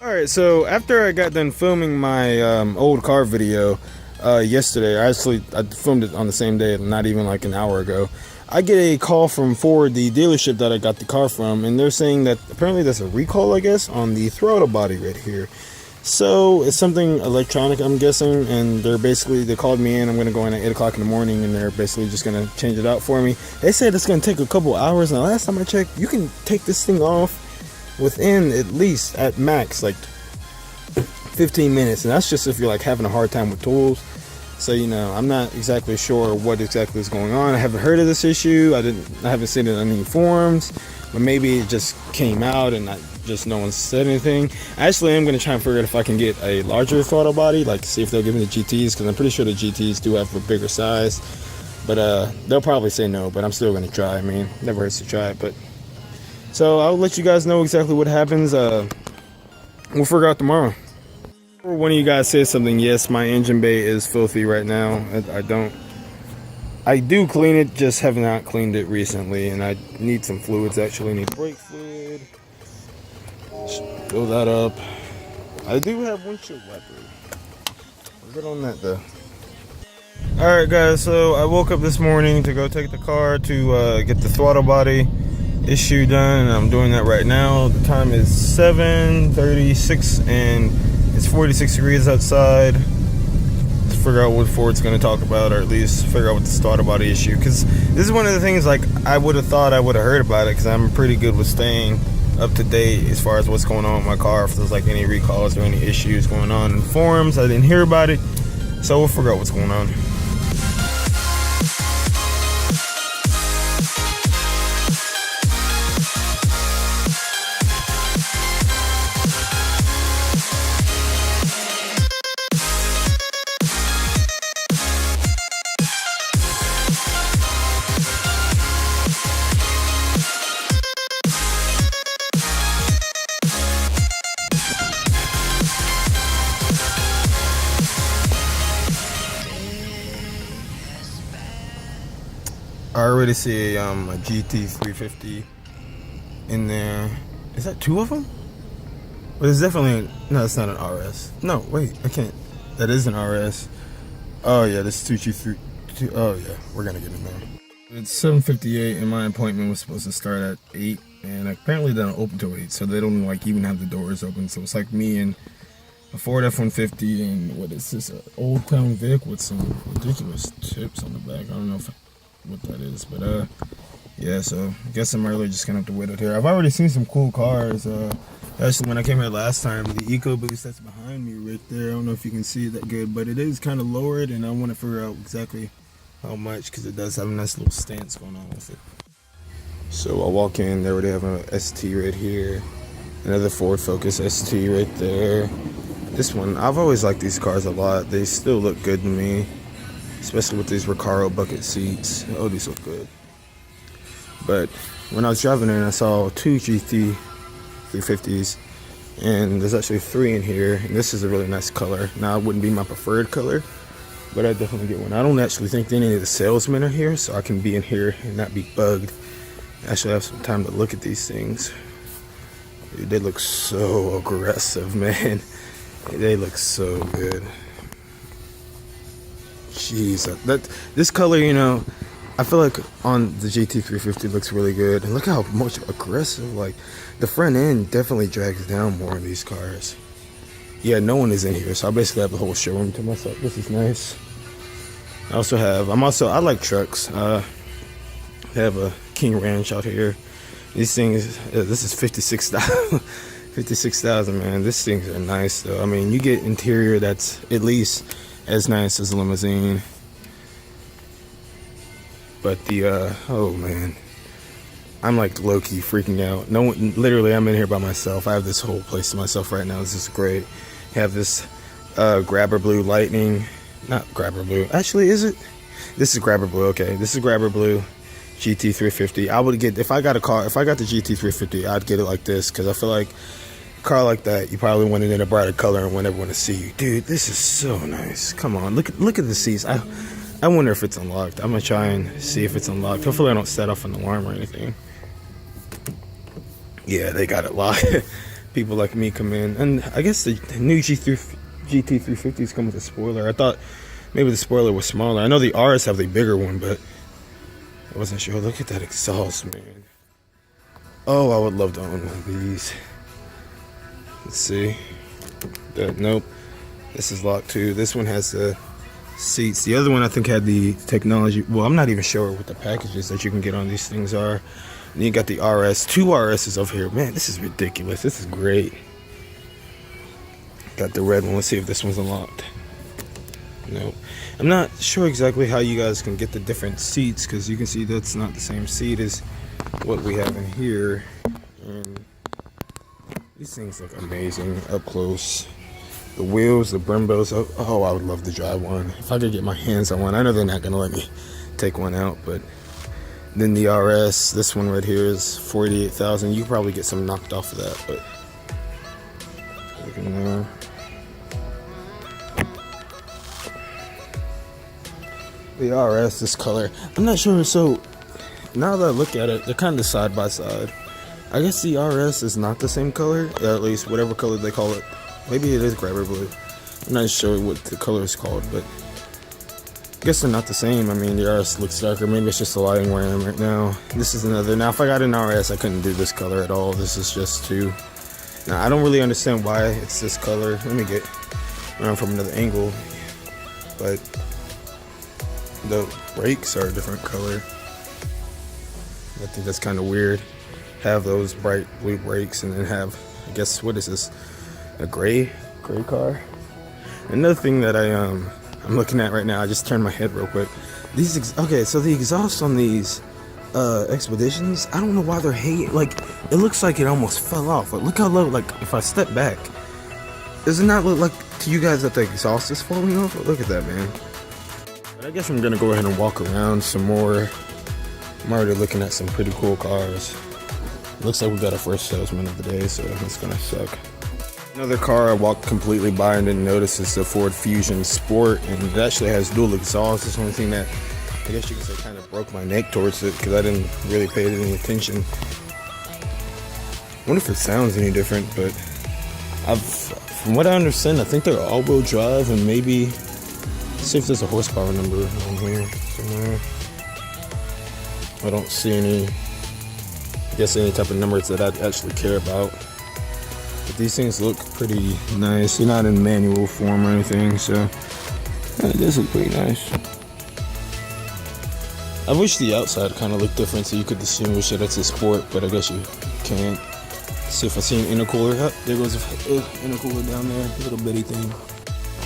Alright, so after I got done filming my old car video yesterday, I filmed it on the same day, not even like an hour ago. I get a call from Ford, the dealership that I got the car from, and they're saying that apparently there's a recall, I guess, on the throttle body right here. So it's something electronic, I'm guessing, and they called me in. I'm going to go in at 8 o'clock in the morning, and they're basically just going to change it out for me. They said it's going to take a couple hours, and the last time I checked, you can take this thing off within at least at max like 15 minutes, and that's just if you're like having a hard time with tools. So I'm not exactly sure what exactly is going on. I haven't heard of this issue. I haven't seen it on any forums, but maybe it just came out and no one said anything. Actually, I'm going to try and figure out if I can get a larger throttle body, like see if they'll give me the GTs, because I'm pretty sure the GTs do have a bigger size, but they'll probably say no, but I'm still going to try. I mean, never hurts to try it. But so I'll let you guys know exactly what happens. We'll figure out tomorrow. One of you guys said something. Yes, my engine bay is filthy right now. I do clean it, just have not cleaned it recently, and I need some fluids. Actually, need brake fluid. Fill that up. I do have windshield wiper. We're good on that though. Alright guys, so I woke up this morning to go take the car to get the throttle body issue done, and I'm doing that right now. The time is 7:36 and it's 46 degrees outside. Let's figure out what Ford's going to talk about, or at least figure out what the throttle body issue, because this is one of the things, like, I would have thought I would have heard about it, because I'm pretty good with staying up to date as far as what's going on with my car. If there's like any recalls or any issues going on in forums, I didn't hear about it, so we'll figure out what's going on. I already see a GT 350 in there. Is that two of them? But it's definitely no. It's not an RS. No, wait, I can't. That is an RS. Oh yeah, this is 2G3. Oh yeah, we're gonna get in there. It's 7:58, and my appointment was supposed to start at 8, and apparently they don't open till 8, so they don't like even have the doors open. So it's like me and a Ford F-150 and what is this? An Old Town Vic with some ridiculous tips on the back. I don't know what that is, but yeah, so I guess I'm really just gonna have to wait out here. I've already seen some cool cars. Actually, when I came here last time, the EcoBoost that's behind me right there, I don't know if you can see it that good, but it is kind of lowered, and I want to figure out exactly how much, because it does have a nice little stance going on with it. So I walk in, they already have an ST right here, another Ford Focus ST right there. This one, I've always liked these cars a lot. They still look good to me, especially with these Recaro bucket seats. Oh, these look good. But when I was driving in, I saw two GT 350s, and there's actually 3 in here, and this is a really nice color. Now, it wouldn't be my preferred color, but I'd definitely get one. I don't actually think any of the salesmen are here, so I can be in here and not be bugged. Actually have some time to look at these things. Dude, they look so aggressive, man. They look so good. Jeez, this color, I feel like on the GT350 looks really good. And look how much aggressive, like the front end definitely drags down more in these cars. Yeah, no one is in here, so I basically have the whole showroom to myself. This is nice. I like trucks. I have a King Ranch out here. These things, this is 56,000. 56,000, man. These things are nice though. I mean, you get interior that's at least as nice as a limousine. But oh man, I'm like low-key freaking out. No one, literally, I'm in here by myself. I have this whole place to myself right now. This is great. Have this Grabber Blue Lightning, not Grabber Blue. Actually, is it? This is Grabber Blue. Okay, this is Grabber Blue GT350. I would get, if I got the GT350, I'd get it like this, because I feel like a car like that, you probably want it in a brighter color and want everyone to see you. Dude, this is so nice. Come on, look at the seats. I wonder if it's unlocked. I'm gonna try and see if it's unlocked. Hopefully I don't set off an alarm or anything. Yeah, they got it locked. people like me come in. And I guess the new GT350s come with a spoiler. I thought maybe the spoiler was smaller. I know the RS have the bigger one, but I wasn't sure. Look at that exhaust, man. Oh, I would love to own one of these. Let's see. Nope. This is locked too. This one has the seats. The other one I think had the technology. Well, I'm not even sure what the packages that you can get on these things are. And you got the RS. 2 RSs over here. Man, this is ridiculous. This is great. Got the red one. Let's see if this one's unlocked. Nope. I'm not sure exactly how you guys can get the different seats, because you can see that's not the same seat as what we have in here. And these things look amazing up close. The wheels, the Brembos. Oh, I would love to drive one. If I could get my hands on one. I know they're not going to let me take one out, but then the RS, this one right here is $48,000. You could probably get some knocked off of that, but look at there. The RS, this color, I'm not sure. So now that I look at it, they're kind of side by side. I guess the RS is not the same color, or at least whatever color they call it. Maybe it is grabber blue. I'm not sure what the color is called, but I guess they're not the same. I mean, the RS looks darker. Maybe it's just the lighting where I am right now. This is another. Now, if I got an RS, I couldn't do this color at all. This is just too. Now, I don't really understand why it's this color. Let me get around from another angle. But the brakes are a different color. I think that's kind of weird. Have those bright blue brakes and then have, I guess, what is this? A gray car. Another thing that I'm looking at right now, I just turned my head real quick. Okay, so the exhaust on these Expeditions, I don't know why they're hating. Like, it looks like it almost fell off. Like, look how low. Like, if I step back, does it not look like to you guys that the exhaust is falling off? Look at that, man. But I guess I'm gonna go ahead and walk around some more. I'm already looking at some pretty cool cars. Looks like we got our first salesman of the day, so it's gonna suck. Another car I walked completely by and didn't notice is the Ford Fusion Sport, and it actually has dual exhaust. It's the only thing that I guess you could say kind of broke my neck towards it, because I didn't really pay it any attention. I wonder if it sounds any different, but from what I understand, I think they're all-wheel drive, and maybe see if there's a horsepower number on here somewhere. I don't see any. I guess any type of numbers that I'd actually care about. But these things look pretty nice. They're not in manual form or anything, so it does look pretty nice. I wish the outside kind of looked different so you could distinguish it as a sport, but I guess you can't. See if I see an intercooler. Oh, there goes an intercooler down there, little bitty thing.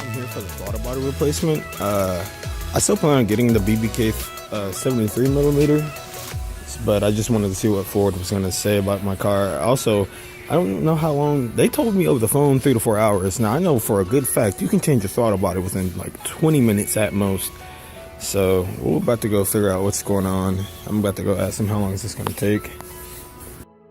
I'm here for the throttle body replacement. I still plan on getting the BBK 73mm. But I just wanted to see what Ford was going to say about my car. Also, I don't know how long. They told me over the phone 3 to 4 hours. Now, I know for a good fact you can change your throttle body within like 20 minutes at most. So we're about to go figure out what's going on. I'm about to go ask them how long is this going to take.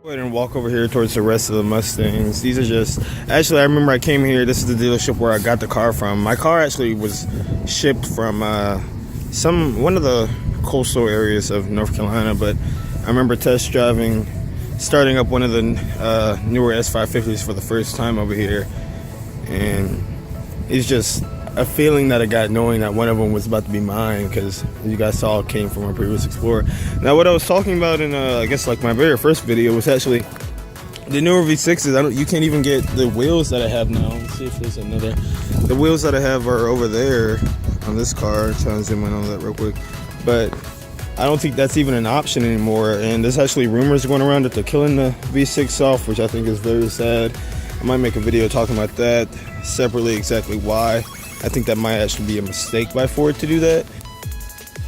Go ahead and walk over here towards the rest of the Mustangs. These are just... Actually, I remember I came here. This is the dealership where I got the car from. My car actually was shipped from one of the coastal areas of North Carolina, but I remember test driving, starting up one of the newer S550s for the first time over here, and it's just a feeling that I got knowing that one of them was about to be mine, because you guys saw it came from my previous Explorer. Now, what I was talking about in I guess like my very first video was actually the newer V6s. You can't even get the wheels that I have now. Let's see if there's another. The wheels that I have are over there on this car. Trying to zoom in on that real quick, but I don't think that's even an option anymore. And there's actually rumors going around that they're killing the V6 off, which I think is very sad. I might make a video talking about that separately, exactly why. I think that might actually be a mistake by Ford to do that.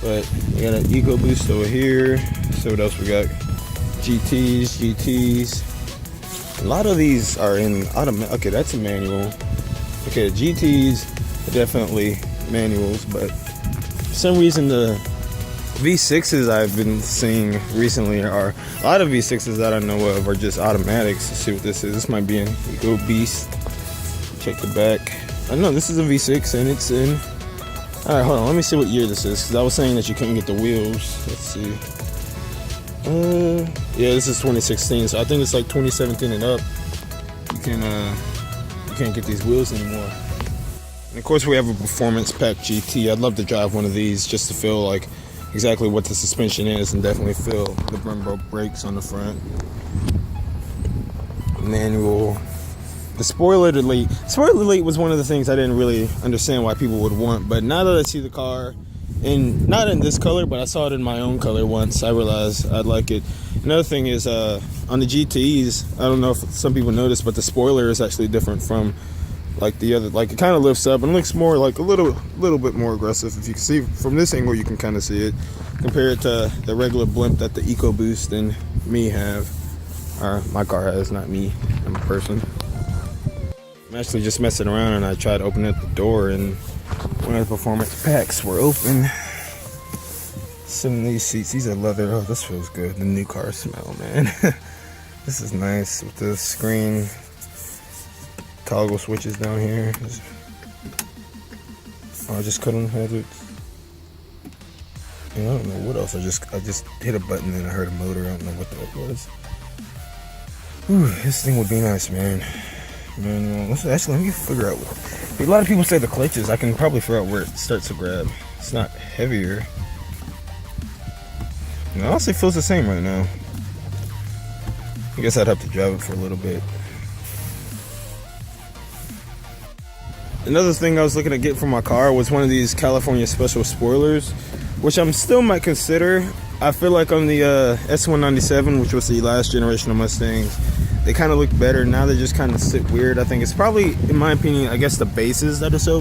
But we got an EcoBoost over here. So what else we got? GTs. A lot of these are in automatic. Okay, that's a manual. Okay, the GTs are definitely manuals, but for some reason the V6s I've been seeing recently are a lot of V6s that I know of are just automatics. Let's see what this is. This might be an Eco Beast. Check the back. I know this is a V6 and it's in. Alright, hold on. Let me see what year this is, because I was saying that you couldn't get the wheels. Let's see. Yeah, this is 2016, so I think it's like 2017 and up. You can't get these wheels anymore. And of course we have a performance pack GT. I'd love to drive one of these just to feel like exactly what the suspension is, and definitely feel the Brembo brakes on the front. Manual. The spoiler delete. Spoiler delete was one of the things I didn't really understand why people would want, but now that I see the car, and not in this color, but I saw it in my own color once, I realized I'd like it. Another thing is on the GTs, I don't know if some people noticed, but the spoiler is actually different from like the other. Like it kind of lifts up and looks more like a little bit more aggressive. If you can see from this angle, you can kind of see it compared to the regular blimp that the EcoBoost and me have, or my car has, not me. I'm a person. I'm actually just messing around, and I tried opening up the door, and one of the performance packs were open. Some of these seats, these are leather. Oh, this feels good. The new car smell, man. This is nice with the screen toggle switches down here. Oh, I just cut on the hazards. And I don't know what else. I just hit a button and I heard a motor. I don't know what that was. Whew, this thing would be nice, man. Let me figure out. A lot of people say the clutches. I can probably figure out where it starts to grab. It's not heavier. It honestly feels the same right now. I guess I'd have to drive it for a little bit. Another thing I was looking to get from my car was one of these California special spoilers, which I'm still might consider. I feel like on the S197, which was the last generation of Mustangs, they kind of look better. Now they just kind of sit weird. I think it's probably, in my opinion, I guess the bases that are so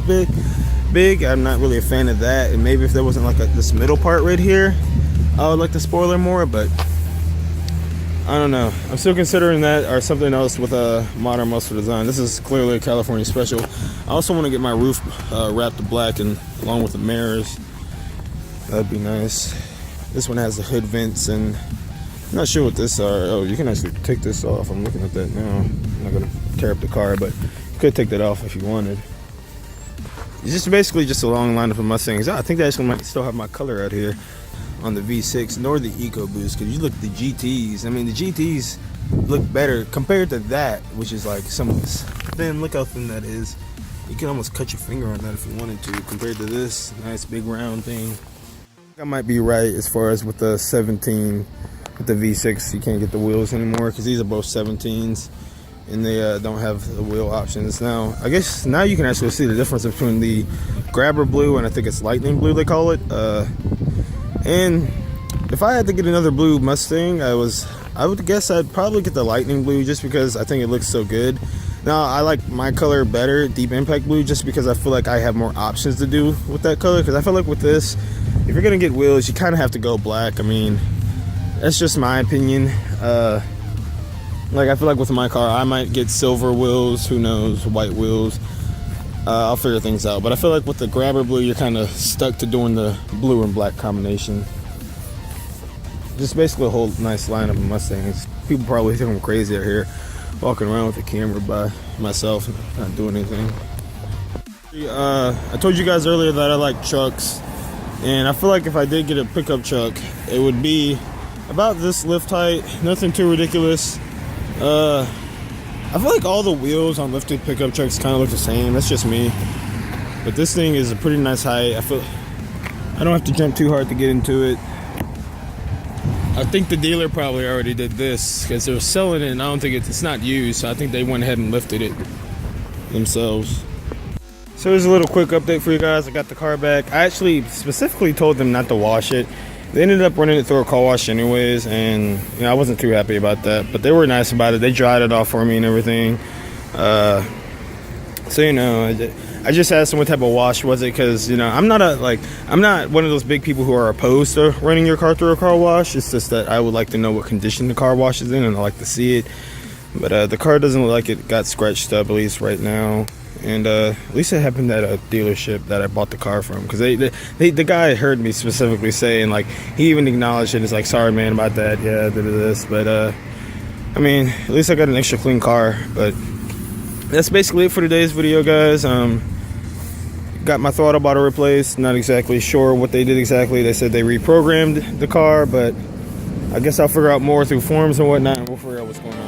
big. I'm not really a fan of that. And maybe if there wasn't like this middle part right here, I would like the spoiler more, but I don't know. I'm still considering that or something else with a modern muscle design. This is clearly a California special. I also want to get my roof wrapped in black, and along with the mirrors. That'd be nice. This one has the hood vents, and I'm not sure what this are. Oh, you can actually take this off. I'm looking at that now. I'm not gonna tear up the car, but you could take that off if you wanted. It's just basically just a long lineup of Mustangs. I think they actually might still have my color out here on the V6 nor the EcoBoost, because you look at the GTs. I mean, the GTs look better compared to that, which is like some of this thin. Look how thin that is. You can almost cut your finger on that if you wanted to, compared to this nice big round thing. I might be right as far as with the 17, with the V6, you can't get the wheels anymore because these are both 17s, and they don't have the wheel options. Now, I guess now you can actually see the difference between the Grabber Blue and I think it's Lightning Blue they call it. And if I had to get another blue Mustang, I would guess I'd probably get the Lightning Blue just because I think it looks so good. Now, I like my color better, Deep Impact Blue, just because I feel like I have more options to do with that color. Because I feel like with this, if you're going to get wheels, you kind of have to go black. I mean, that's just my opinion. Like, I feel like with my car, I might get silver wheels, who knows, white wheels. I'll figure things out. But I feel like with the Grabber Blue, you're kind of stuck to doing the blue and black combination. Just basically a whole nice lineup of Mustangs. People probably think I'm crazy out here, walking around with a camera by myself, not doing anything. I told you guys earlier that I like trucks, and I feel like if I did get a pickup truck, it would be about this lift height, nothing too ridiculous. I feel like all the wheels on lifted pickup trucks kind of look the same. That's just me. But this thing is a pretty nice height. I feel I don't have to jump too hard to get into it. I think the dealer probably already did this because they were selling it, and I don't think it's not used. So I think they went ahead and lifted it themselves. So here's a little quick update for you guys. I got the car back. I actually specifically told them not to wash it. They ended up running it through a car wash anyways, and you know, I wasn't too happy about that, but they were nice about it. They dried it off for me and everything. So you know, I just asked them what type of wash was it, because you know, I'm not one of those big people who are opposed to running your car through a car wash. It's just that I would like to know what condition the car wash is in, and I like to see it. But the car doesn't look like it got scratched up, at least right now. And at least it happened at a dealership that I bought the car from, because the guy heard me specifically saying, like, he even acknowledged it. It's like, sorry man about that, yeah, did this. But I mean, at least I got an extra clean car. But that's basically it for today's video, guys. Got my throttle bottle replaced. Not exactly sure what they did exactly. They said they reprogrammed the car, but I guess I'll figure out more through forums and whatnot, and we'll figure out what's going on.